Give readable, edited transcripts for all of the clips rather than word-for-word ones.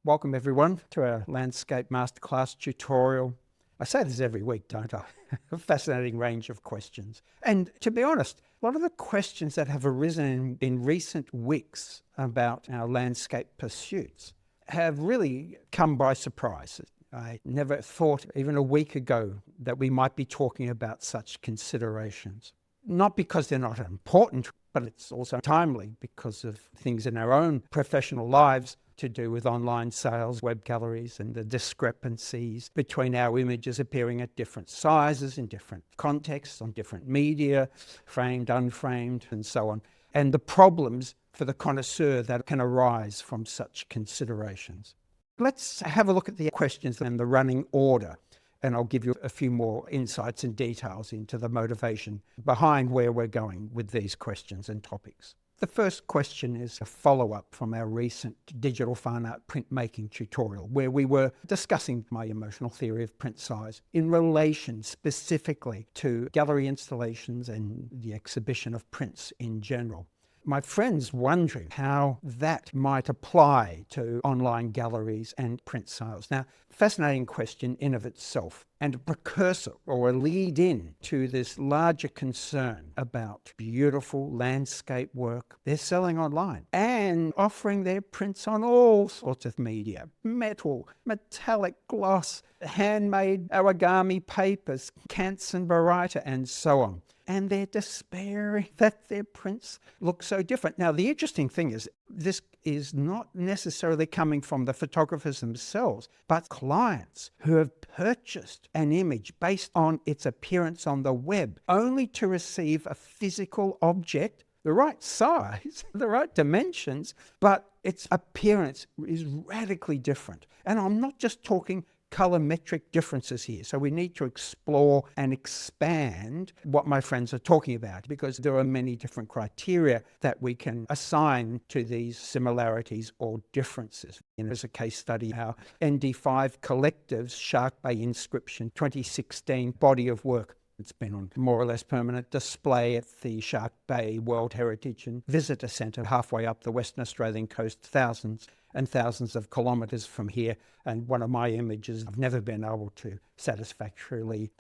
Welcome everyone to our Landscape Masterclass tutorial. I say this every week, don't I? A fascinating range of questions. And to be honest, a lot of the questions that have arisen in recent weeks about our landscape pursuits have really come by surprise. I never thought even a week ago that we might be talking about such considerations. Not because they're not important, but it's also timely because of things in our own professional lives to do with online sales, web galleries, and the discrepancies between our images appearing at different sizes, in different contexts, on different media, framed, unframed, and so on, and the problems for the connoisseur that can arise from such considerations. Let's have a look at the questions and the running order, and I'll give you a few more insights and details into the motivation behind where we're going with these questions and topics. The first question is a follow-up from our recent digital fine art printmaking tutorial, where we were discussing my emotional theory of print size in relation specifically to gallery installations and the exhibition of prints in general. My friend's wondering how that might apply to online galleries and print sales. Now, fascinating question in of itself, and a precursor or a lead in to this larger concern about beautiful landscape work they're selling online and offering their prints on all sorts of media: metal, metallic gloss, handmade origami papers, Canson baryta, and so on. And they're despairing that their prints look so different. Now, the interesting thing is, this is not necessarily coming from the photographers themselves, but clients who have purchased an image based on its appearance on the web, only to receive a physical object, the right size, the right dimensions, but its appearance is radically different. And I'm not just talking colorimetric differences here. So we need to explore and expand what my friends are talking about, because there are many different criteria that we can assign to these similarities or differences. There's a case study, our ND5 Collective's Shark Bay Inscription 2016 body of work. It's been on more or less permanent display at the Shark Bay World Heritage and Visitor Centre halfway up the Western Australian coast, thousands and thousands of kilometres from here. And one of my images I've never been able to satisfactorily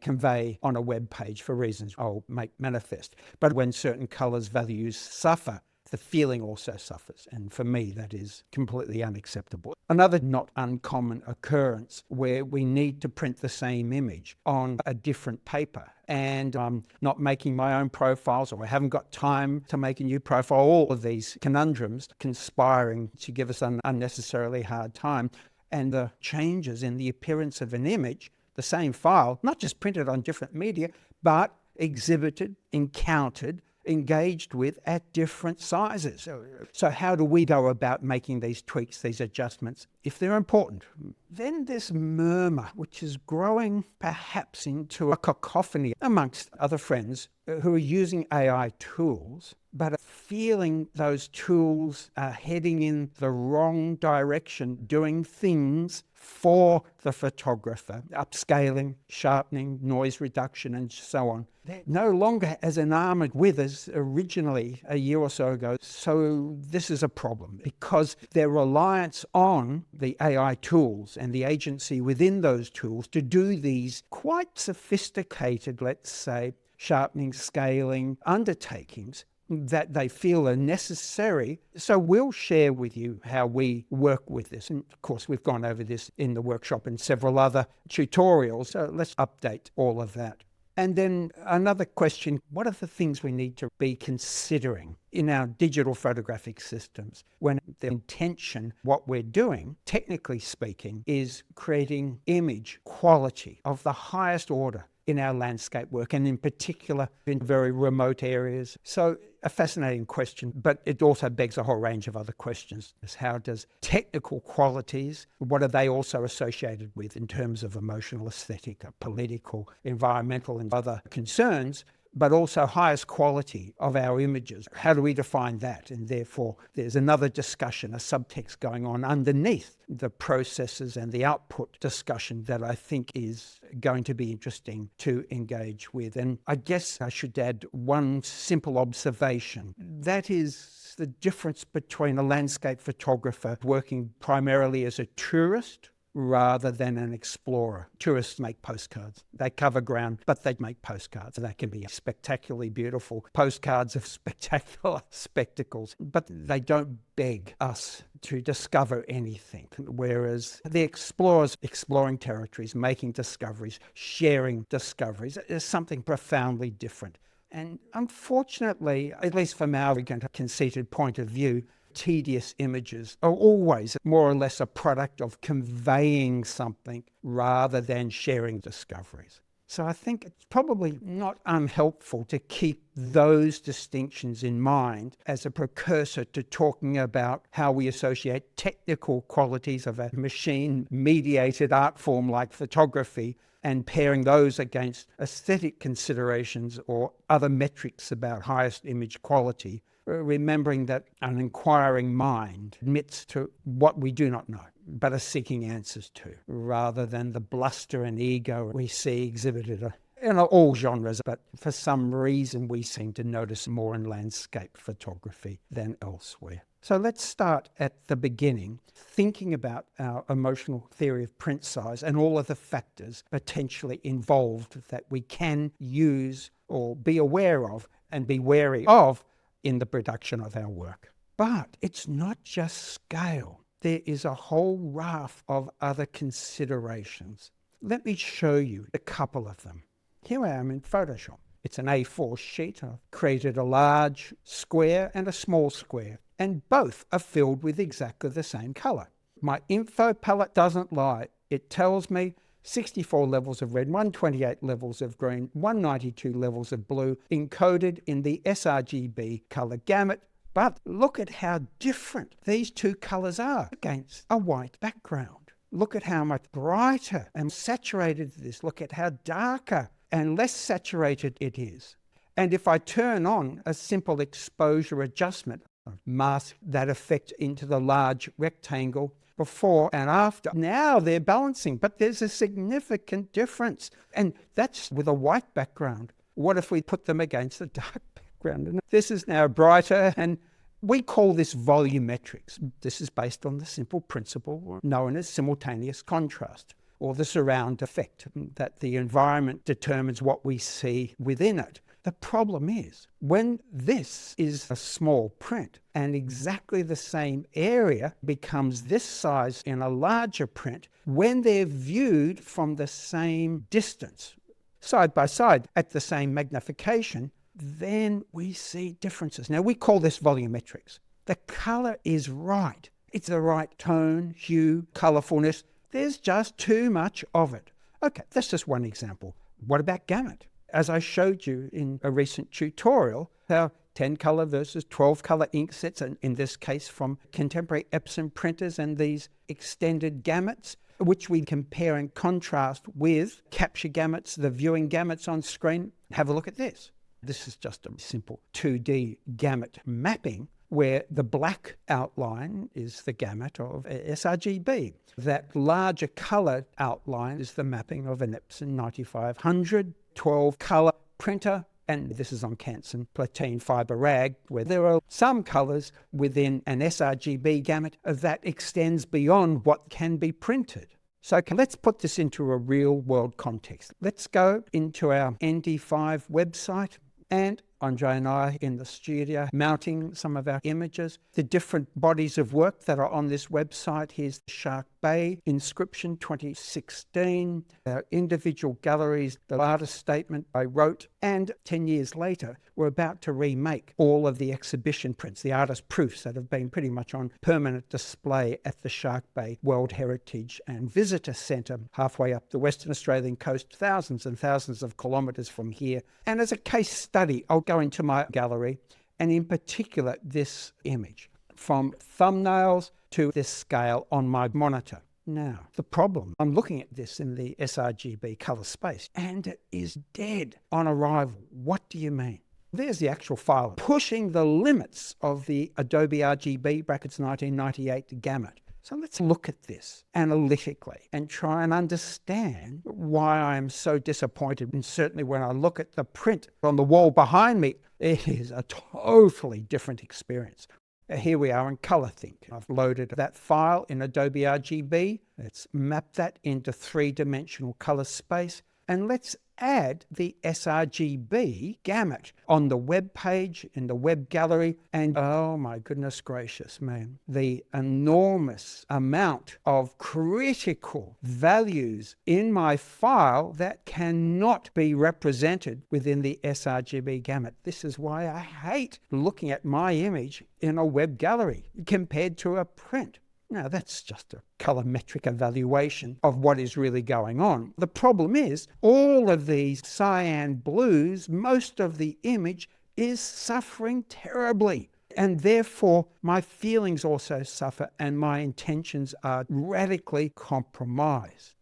convey on a web page for reasons I'll make manifest. But when certain colours values suffer, the feeling also suffers. And for me, that is completely unacceptable. Another not uncommon occurrence where we need to print the same image on a different paper, and I'm not making my own profiles, or I haven't got time to make a new profile. All of these conundrums conspiring to give us an unnecessarily hard time. And the changes in the appearance of an image, the same file, not just printed on different media, but exhibited, encountered, engaged with at different sizes. So how do we go about making these tweaks, these adjustments, if they're important? Then this murmur, which is growing perhaps into a cacophony amongst other friends who are using AI tools, but are feeling those tools are heading in the wrong direction, doing things for the photographer, upscaling, sharpening, noise reduction, and so on. They're no longer as enamored with as originally a year or so ago. So this is a problem, because their reliance on the AI tools and the agency within those tools to do these quite sophisticated, let's say, sharpening, scaling undertakings that they feel are necessary. So we'll share with you how we work with this. And of course, we've gone over this in the workshop and several other tutorials. So let's update all of that. And then another question: what are the things we need to be considering in our digital photographic systems when the intention, what we're doing, technically speaking, is creating image quality of the highest order in our landscape work, and in particular in very remote areas? So a fascinating question, but it also begs a whole range of other questions. How does technical qualities, what are they also associated with in terms of emotional, aesthetic, political, environmental, and other concerns? But also highest quality of our images. How do we define that? And therefore, there's another discussion, a subtext going on underneath the processes and the output discussion that I think is going to be interesting to engage with. And I guess I should add one simple observation. That is the difference between a landscape photographer working primarily as a tourist rather than an explorer. Tourists make postcards. They cover ground, but they make postcards. They can be spectacularly beautiful postcards of spectacular spectacles, but they don't beg us to discover anything. Whereas the explorers exploring territories, making discoveries, sharing discoveries, is something profoundly different. And unfortunately, at least from our conceited point of view, tedious images are always more or less a product of conveying something rather than sharing discoveries. So I think it's probably not unhelpful to keep those distinctions in mind as a precursor to talking about how we associate technical qualities of a machine-mediated art form like photography and pairing those against aesthetic considerations or other metrics about highest image quality, remembering that an inquiring mind admits to what we do not know, but are seeking answers to, rather than the bluster and ego we see exhibited in all genres, but for some reason we seem to notice more in landscape photography than elsewhere. So let's start at the beginning, thinking about our emotional theory of print size and all of the factors potentially involved that we can use or be aware of and be wary of in the production of our work. But it's not just scale. There is a whole raft of other considerations. Let me show you a couple of them. Here I am in Photoshop. It's an A4 sheet. I've created a large square and a small square, and both are filled with exactly the same color. My info palette doesn't lie. It tells me 64 levels of red, 128 levels of green, 192 levels of blue, encoded in the sRGB color gamut. But look at how different these two colors are against a white background. Look at how much brighter and saturated it is. Look at how darker and less saturated it is. And if I turn on a simple exposure adjustment, mask that effect into the large rectangle, before and after. Now they're balancing, but there's a significant difference. And that's with a white background. What if we put them against a dark background? And this is now brighter, and we call this volumetrics. This is based on the simple principle known as simultaneous contrast, or the surround effect, that the environment determines what we see within it. The problem is, when this is a small print and exactly the same area becomes this size in a larger print, when they're viewed from the same distance, side by side at the same magnification, then we see differences. Now, we call this volumetrics. The color is right. It's the right tone, hue, colorfulness. There's just too much of it. Okay, that's just one example. What about gamut? As I showed you in a recent tutorial, how 10 color versus 12 color ink sets, and in this case from contemporary Epson printers and these extended gamuts, which we compare and contrast with capture gamuts, the viewing gamuts on screen. Have a look at this. This is just a simple 2D gamut mapping where the black outline is the gamut of sRGB. That larger color outline is the mapping of an Epson 9500 12 color printer, and this is on Canson Platine Fiber Rag, where there are some colors within an sRGB gamut that extends beyond what can be printed. So let's put this into a real world context. Let's go into our ND5 website, and Andre and I in the studio mounting some of our images, the different bodies of work that are on this website. Here's the Shark Bay Inscription 2016, our individual galleries, the artist statement I wrote, and 10 years later, we're about to remake all of the exhibition prints, the artist proofs that have been pretty much on permanent display at the Shark Bay World Heritage and Visitor Centre, halfway up the Western Australian coast, thousands and thousands of kilometres from here. And as a case study, I'll go into my gallery, and in particular this image, from thumbnails to this scale on my monitor. Now, the problem, I'm looking at this in the sRGB color space, and it is dead on arrival. What do you mean? There's the actual file, pushing the limits of the Adobe RGB brackets 1998 gamut. So let's look at this analytically and try and understand why I'm so disappointed. And certainly when I look at the print on the wall behind me, it is a totally different experience. Here we are in ColorThink. I've loaded that file in Adobe RGB. Let's map that into three-dimensional color space. And let's add the sRGB gamut on the web page, in the web gallery. And oh my goodness gracious, man, the enormous amount of critical values in my file that cannot be represented within the sRGB gamut. This is why I hate looking at my image in a web gallery compared to a print. Now, that's just a colorimetric evaluation of what is really going on. The problem is, all of these cyan blues, most of the image is suffering terribly. And therefore, my feelings also suffer and my intentions are radically compromised.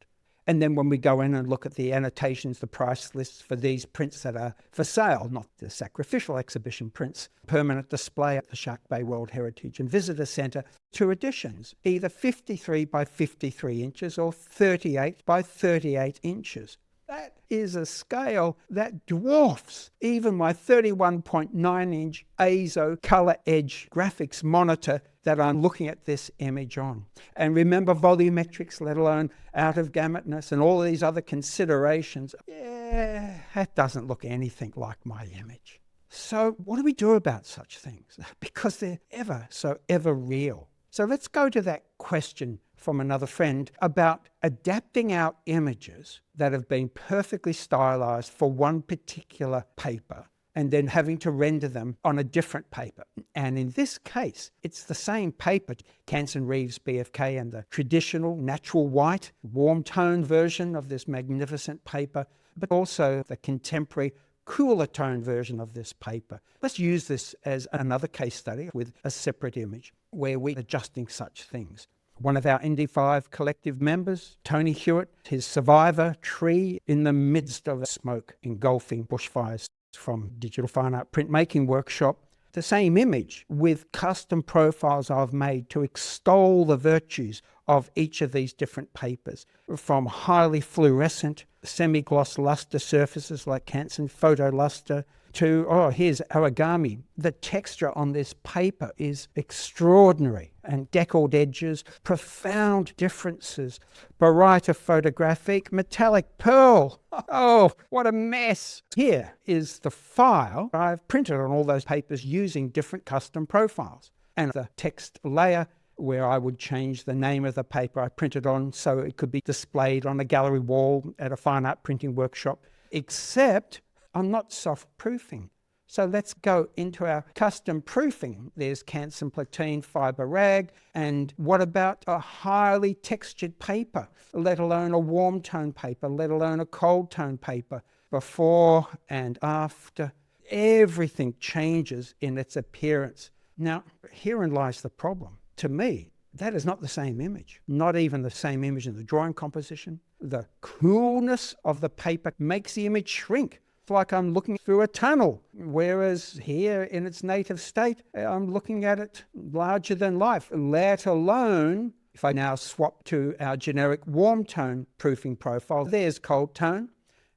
And then when we go in and look at the annotations, the price lists for these prints that are for sale, not the sacrificial exhibition prints, permanent display at the Shark Bay World Heritage and Visitor Centre, 2 editions, either 53 by 53 inches or 38 by 38 inches. That is a scale that dwarfs even my 31.9-inch ASO Color Edge graphics monitor that I'm looking at this image on. And remember volumetrics, let alone out of gamutness and all these other considerations. Yeah, that doesn't look anything like my image. So what do we do about such things? Because they're ever real. So let's go to that question from another friend about adapting our images that have been perfectly stylized for one particular paper and then having to render them on a different paper. And in this case, it's the same paper, Canson Reeves BFK, and the traditional natural white, warm tone version of this magnificent paper, but also the contemporary cooler tone version of this paper. Let's use this as another case study with a separate image where we're adjusting such things. One of our Indy 5 collective members, Tony Hewitt, his survivor tree in the midst of smoke engulfing bushfires from Digital Fine Art Printmaking Workshop. The same image with custom profiles I've made to extol the virtues of each of these different papers, from highly fluorescent semi-gloss luster surfaces like Canson Photo Luster to, here's origami. The texture on this paper is extraordinary, and deckled edges, profound differences, Baryta photographic, metallic pearl. Oh, what a mess. Here is the file I've printed on all those papers using different custom profiles, and the text layer where I would change the name of the paper I printed on so it could be displayed on a gallery wall at a fine art printing workshop, except I'm not soft proofing. So let's go into our custom proofing. There's Canson Platine Fiber Rag, and what about a highly textured paper, let alone a warm tone paper, let alone a cold tone paper? Before and after, everything changes in its appearance. Now, herein lies the problem. To me, that is not the same image, not even the same image in the drawing composition. The coolness of the paper makes the image shrink. It's like I'm looking through a tunnel, whereas here in its native state, I'm looking at it larger than life, let alone if I now swap to our generic warm tone proofing profile. There's cold tone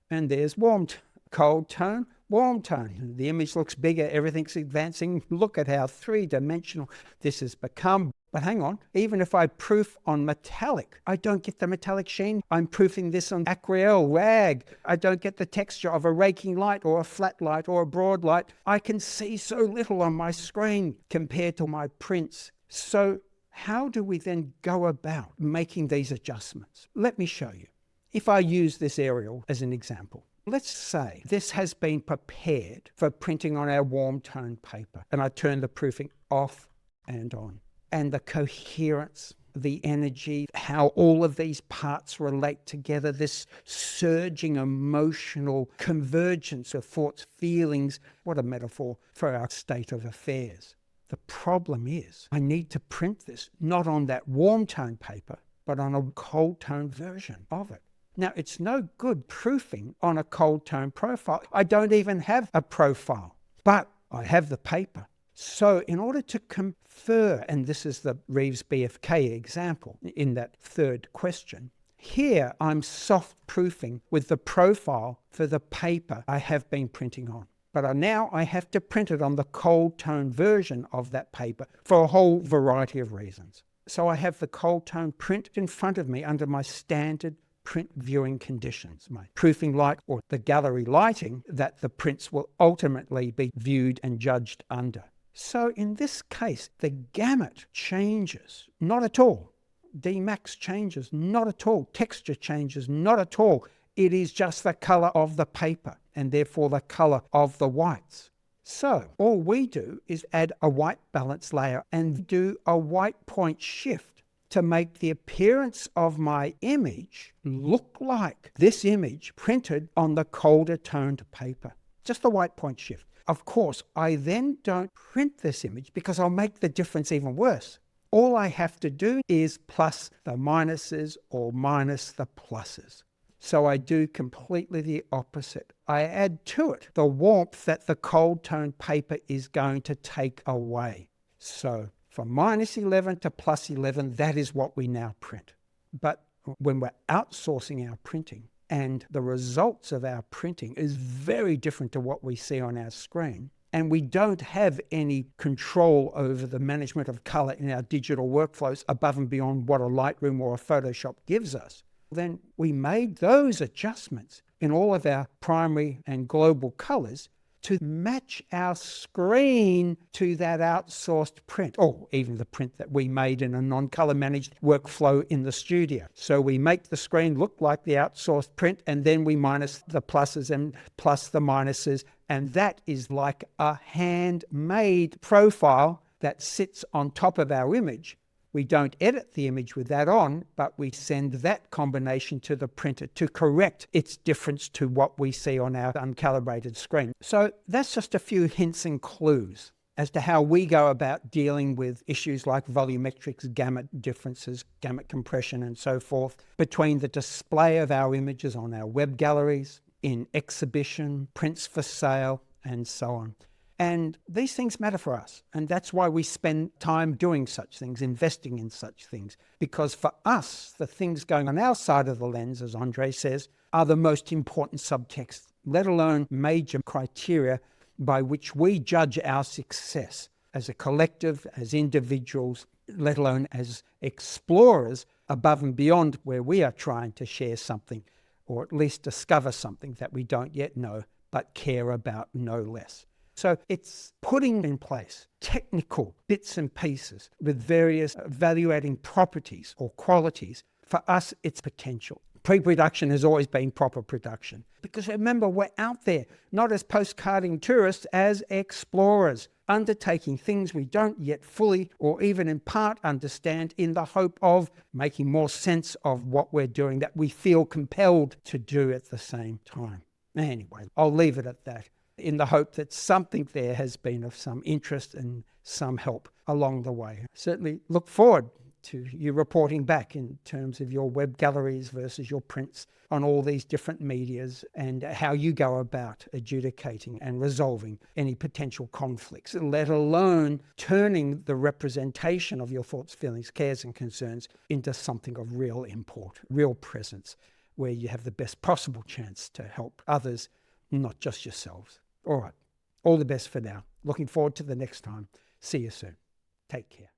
and there's warm tone. Cold tone, warm tone. The image looks bigger, everything's advancing. Look at how three-dimensional this has become. But hang on, even if I proof on metallic, I don't get the metallic sheen. I'm proofing this on acrylic rag. I don't get the texture of a raking light or a flat light or a broad light. I can see so little on my screen compared to my prints. So how do we then go about making these adjustments? Let me show you. If I use this aerial as an example, let's say this has been prepared for printing on our warm tone paper, and I turn the proofing off and on. And the coherence, the energy, how all of these parts relate together, this surging emotional convergence of thoughts, feelings. What a metaphor for our state of affairs. The problem is I need to print this not on that warm tone paper, but on a cold tone version of it. Now, it's no good proofing on a cold tone profile. I don't even have a profile, but I have the paper. So in order to confer, and this is the Reeves BFK example in that third question, here I'm soft proofing with the profile for the paper I have been printing on. But now I have to print it on the cold tone version of that paper for a whole variety of reasons. So I have the cold tone print in front of me under my standard print viewing conditions, my proofing light or the gallery lighting that the prints will ultimately be viewed and judged under. So in this case, the gamut changes not at all. Dmax changes not at all. Texture changes not at all. It is just the color of the paper and therefore the color of the whites. So all we do is add a white balance layer and do a white point shift to make the appearance of my image look like this image printed on the colder toned paper. Just a white point shift. Of course, I then don't print this image because I'll make the difference even worse. All I have to do is plus the minuses or minus the pluses. So I do completely the opposite. I add to it the warmth that the cold tone paper is going to take away. So from -11 to +11, that is what we now print. But when we're outsourcing our printing and the results of our printing is very different to what we see on our screen, and we don't have any control over the management of color in our digital workflows above and beyond what a Lightroom or a Photoshop gives us, then we made those adjustments in all of our primary and global colors to match our screen to that outsourced print, or even the print that we made in a non-color managed workflow in the studio. So we make the screen look like the outsourced print, and then we minus the pluses and plus the minuses, and that is like a handmade profile that sits on top of our image. We don't edit the image with that on, but we send that combination to the printer to correct its difference to what we see on our uncalibrated screen. So that's just a few hints and clues as to how we go about dealing with issues like volumetrics, gamut differences, gamut compression, and so forth, between the display of our images on our web galleries, in exhibition, prints for sale, and so on. And these things matter for us. And that's why we spend time doing such things, investing in such things. Because for us, the things going on our side of the lens, as Andre says, are the most important subtext, let alone major criteria by which we judge our success as a collective, as individuals, let alone as explorers above and beyond where we are trying to share something, or at least discover something that we don't yet know, but care about no less. So it's putting in place technical bits and pieces with various value-adding properties or qualities. For us, it's potential. Pre-production has always been proper production. Because remember, we're out there, not as postcarding tourists, as explorers, undertaking things we don't yet fully or even in part understand in the hope of making more sense of what we're doing that we feel compelled to do at the same time. Anyway, I'll leave it at that, in the hope that something there has been of some interest and some help along the way. Certainly look forward to you reporting back in terms of your web galleries versus your prints on all these different medias and how you go about adjudicating and resolving any potential conflicts, let alone turning the representation of your thoughts, feelings, cares and concerns into something of real import, real presence, where you have the best possible chance to help others, not just yourselves. All right. All the best for now. Looking forward to the next time. See you soon. Take care.